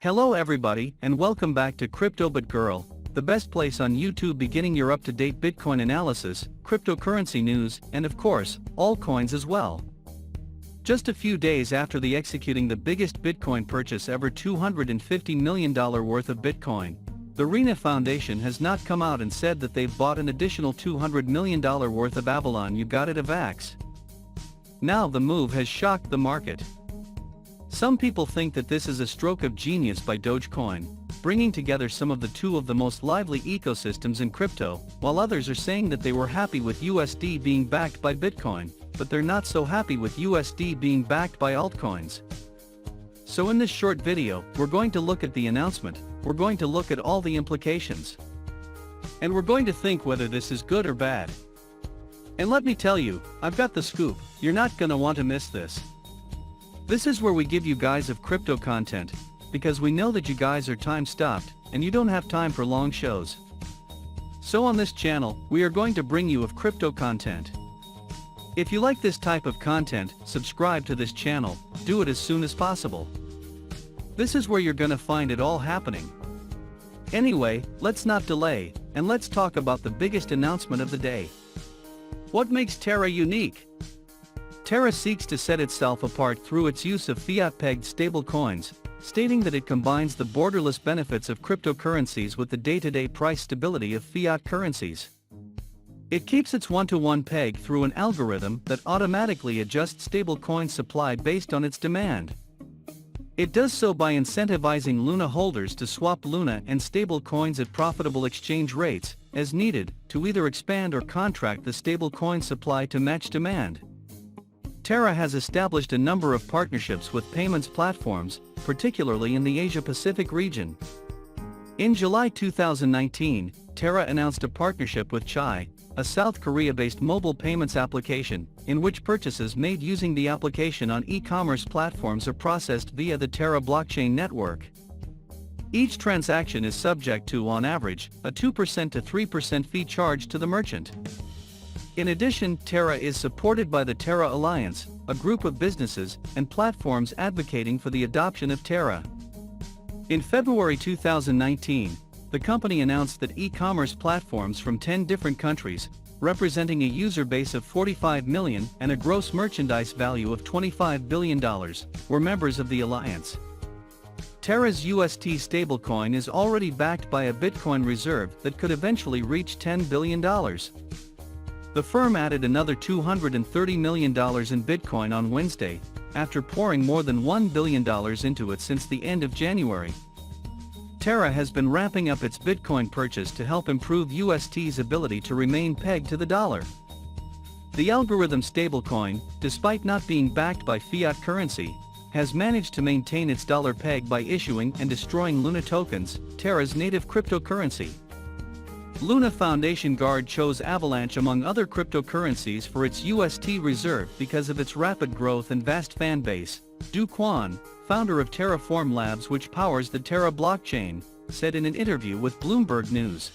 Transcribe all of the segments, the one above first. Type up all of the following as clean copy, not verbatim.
Hello everybody and welcome back to CryptoBitGirl, the best place on YouTube beginning your up-to-date Bitcoin analysis, cryptocurrency news, and of course, altcoins as well. Just a few days after executing the biggest Bitcoin purchase ever, $250 million worth of Bitcoin, the Rena Foundation has not come out and said that they've bought an additional $200 million worth of Avalon. You got it, AVAX. Now the move has shocked the market. Some people think that this is a stroke of genius by Dogecoin, bringing together some of the most lively ecosystems in crypto, while others are saying that they were happy with USD being backed by Bitcoin, but they're not so happy with USD being backed by altcoins. So in this short video, we're going to look at the announcement, we're going to look at all the implications, and we're going to think whether this is good or bad. And let me tell you, I've got the scoop, you're not gonna want to miss this. This is where we give you guys of crypto content, because we know that you guys are time-stopped, and you don't have time for long shows. So on this channel, we are going to bring you of crypto content. If you like this type of content, subscribe to this channel, do it as soon as possible. This is where you're gonna find it all happening. Anyway, let's not delay, and let's talk about the biggest announcement of the day. What makes Terra unique? Terra seeks to set itself apart through its use of fiat-pegged stablecoins, stating that it combines the borderless benefits of cryptocurrencies with the day-to-day price stability of fiat currencies. It keeps its one-to-one peg through an algorithm that automatically adjusts stablecoin supply based on its demand. It does so by incentivizing Luna holders to swap Luna and stablecoins at profitable exchange rates, as needed, to either expand or contract the stablecoin supply to match demand. Terra has established a number of partnerships with payments platforms, particularly in the Asia-Pacific region. In July 2019, Terra announced a partnership with Chai, a South Korea-based mobile payments application, in which purchases made using the application on e-commerce platforms are processed via the Terra blockchain network. Each transaction is subject to, on average, a 2% to 3% fee charged to the merchant. In addition, Terra is supported by the Terra Alliance, a group of businesses and platforms advocating for the adoption of Terra. In February 2019, the company announced that e-commerce platforms from 10 different countries, representing a user base of 45 million and a gross merchandise value of $25 billion, were members of the alliance. Terra's UST stablecoin is already backed by a Bitcoin reserve that could eventually reach $10 billion. The firm added another $230 million in Bitcoin on Wednesday, after pouring more than $1 billion into it since the end of January. Terra has been ramping up its Bitcoin purchase to help improve UST's ability to remain pegged to the dollar. The algorithm stablecoin, despite not being backed by fiat currency, has managed to maintain its dollar peg by issuing and destroying Luna tokens, Terra's native cryptocurrency. Lunar Foundation chose Avalanche among other cryptocurrencies for its UST reserve because of its rapid growth and vast fan base, Du Quan, founder of Terraform Labs which powers the Terra blockchain, said in an interview with Bloomberg News.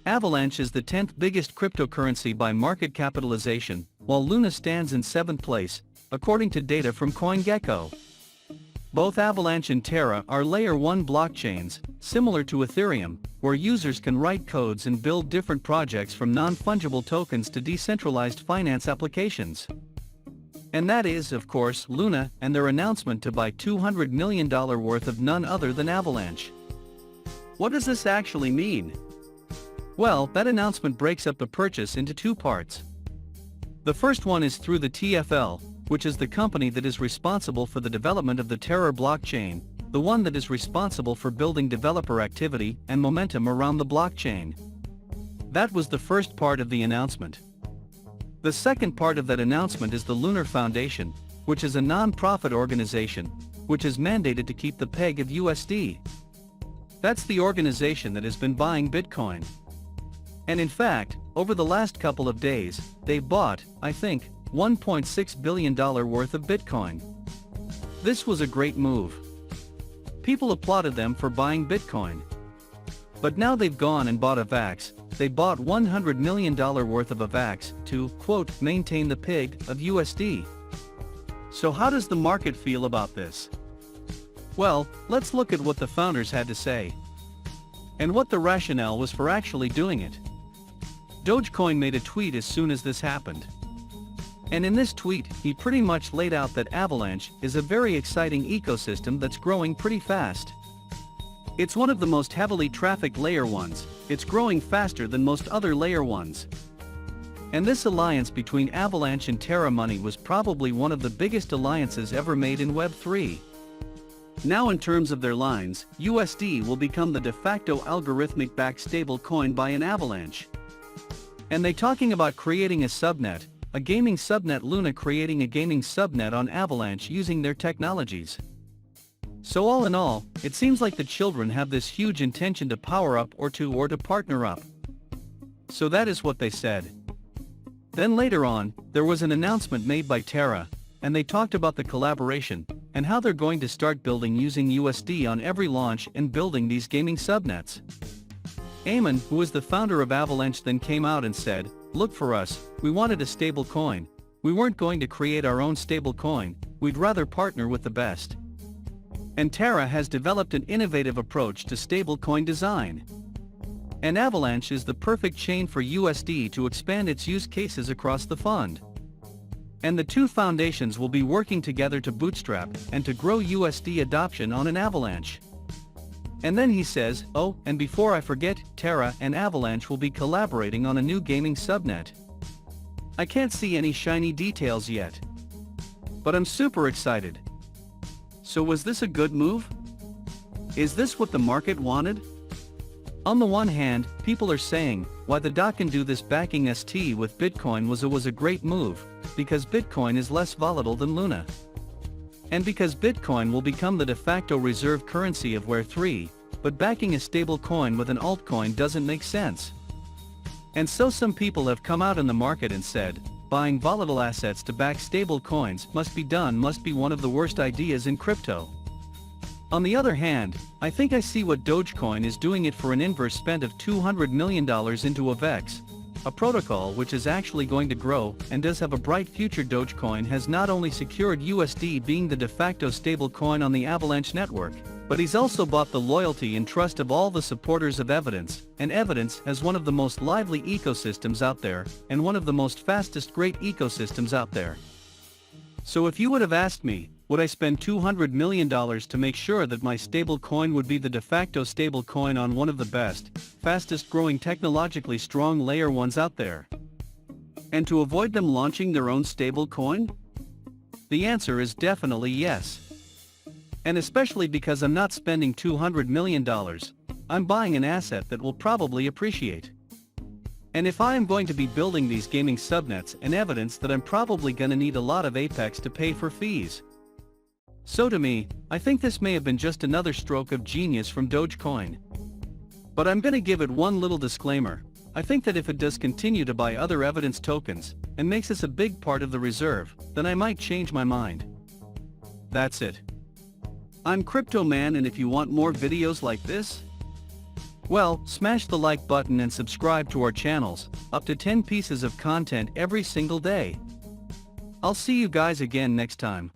Avalanche is the 10th biggest cryptocurrency by market capitalization, while Luna stands in 7th place, according to data from CoinGecko. Both Avalanche and Terra are Layer 1 blockchains, similar to Ethereum, where users can write codes and build different projects from non-fungible tokens to decentralized finance applications. And that is, of course, Luna and their announcement to buy $200 million worth of none other than Avalanche. What does this actually mean? Well, that announcement breaks up the purchase into two parts. The first one is through the TFL, which is the company that is responsible for the development of the Terra blockchain, the one that is responsible for building developer activity and momentum around the blockchain. That was the first part of the announcement. The second part of that announcement is the Lunar Foundation, which is a non-profit organization, which is mandated to keep the peg of USD. That's the organization that has been buying Bitcoin. And in fact, over the last couple of days, they bought, I think, $1.6 billion worth of Bitcoin. This was a great move. People applauded them for buying Bitcoin. But now they've gone and bought AVAX. They bought $100 million worth of AVAX to, quote, maintain the peg of USD. So how does the market feel about this? Well, let's look at what the founders had to say. And what the rationale was for actually doing it. Dogecoin made a tweet as soon as this happened. And in this tweet, he pretty much laid out that Avalanche is a very exciting ecosystem that's growing pretty fast. It's one of the most heavily trafficked layer ones, it's growing faster than most other layer ones. And this alliance between Avalanche and Terra money was probably one of the biggest alliances ever made in Web3. Now in terms of their lines, USD will become the de facto algorithmic backed stable coin by an Avalanche. And they talking about creating a subnet, a gaming subnet, Luna creating a gaming subnet on Avalanche using their technologies. So all in all, it seems like the children have this huge intention to power up or to partner up. So that is what they said. Then later on, there was an announcement made by Terra, and they talked about the collaboration, and how they're going to start building using USD on every launch and building these gaming subnets. Eamon, who is the founder of Avalanche, then came out and said, "Look, for us, we wanted a stable coin. We weren't going to create our own stable coin, we'd rather partner with the best." And Terra has developed an innovative approach to stablecoin design. And Avalanche is the perfect chain for USD to expand its use cases across the fund. And the two foundations will be working together to bootstrap and to grow USD adoption on an Avalanche. And then he says, "Oh, and before I forget, Terra and Avalanche will be collaborating on a new gaming subnet. I can't see any shiny details yet. But I'm super excited." So was this a good move? Is this what the market wanted? On the one hand, people are saying, why the DOT can do this backing ST with Bitcoin was a great move, because Bitcoin is less volatile than Luna. And because Bitcoin will become the de facto reserve currency of Web3, but backing a stable coin with an altcoin doesn't make sense. And so some people have come out in the market and said, buying volatile assets to back stable coins must be one of the worst ideas in crypto. On the other hand, I think I see what Dogecoin is doing it for an inverse spend of $200 million into AVEX, a protocol which is actually going to grow and does have a bright future. Dogecoin has not only secured USD being the de facto stable coin on the Avalanche network, but he's also bought the loyalty and trust of all the supporters of Evidence, and Evidence has one of the most lively ecosystems out there, and one of the most fastest great ecosystems out there. So if you would have asked me, would I spend $200 million to make sure that my stable coin would be the de facto stable coin on one of the best, fastest growing technologically strong layer ones out there? And to avoid them launching their own stable coin? The answer is definitely yes. And especially because I'm not spending $200 million, I'm buying an asset that will probably appreciate. And if I am going to be building these gaming subnets, and Evidence that I'm probably gonna need a lot of Apex to pay for fees. So to me, I think this may have been just another stroke of genius from Dogecoin. But I'm gonna give it one little disclaimer. I think that if it does continue to buy other Evidence tokens, and makes us a big part of the reserve, then I might change my mind. That's it. I'm Crypto Man, and if you want more videos like this, well, smash the like button and subscribe to our channels, up to 10 pieces of content every single day. I'll see you guys again next time.